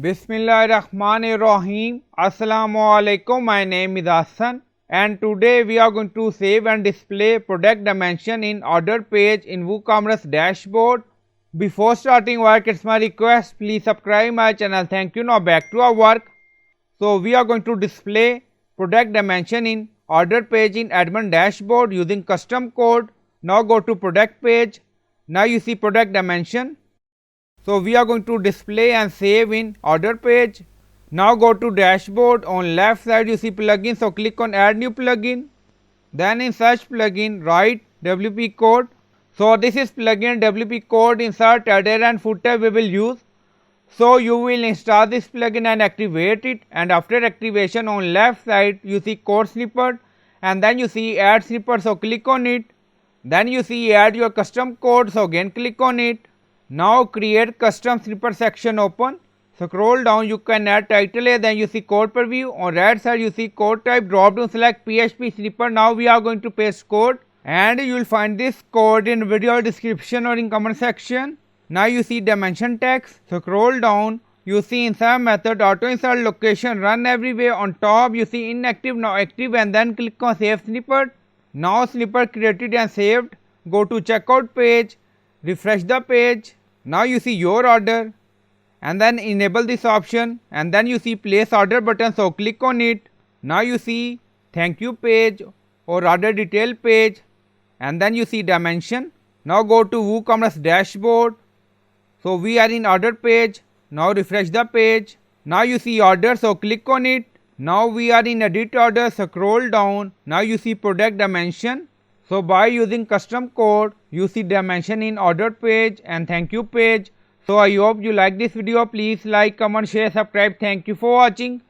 Bismillahirrahmanirrahim. Assalamu alaikum. My name is Hassan and today we are going to save and display product dimension in order page in WooCommerce dashboard. Before starting work, it's my request, please subscribe my channel. Thank you. Now back to our work. So we are going to display product dimension in order page in admin dashboard using custom code. Now go to product page. Now you see product dimension. So we are going to display and save in order page. Now go to dashboard. On left side you see plugin. So click on add new plugin. Then in search plugin write WP code. So this is plugin WP code insert header and footer we will use. So you will install this plugin and activate it, and after activation on left side you see code snippet and then you see add snippet. So click on it. Then you see add your custom code. So again click on it. Now create custom snippet section open. Scroll down, you can add title here, then you see code preview. On right side you see code type, drop down select PHP snippet. Now we are going to paste code and you will find this code in video description or in comment section. Now you see dimension text. Scroll down, you see insert method, auto insert location, run everywhere. On top you see inactive, now active, and then click on save snippet. Now snippet created and saved. Go to checkout page, refresh the page. Now you see your order and then enable this option and then you see place order button. So click on it. Now you see thank you page or order detail page and then you see dimension. Now go to WooCommerce dashboard. So we are in order page. Now refresh the page. Now you see order. So click on it. Now we are in edit order. Scroll down. Now you see product dimension. So by using custom code, you see dimension in order page and thank you page. So I hope you like this video. Please like, comment, share, subscribe. Thank you for watching.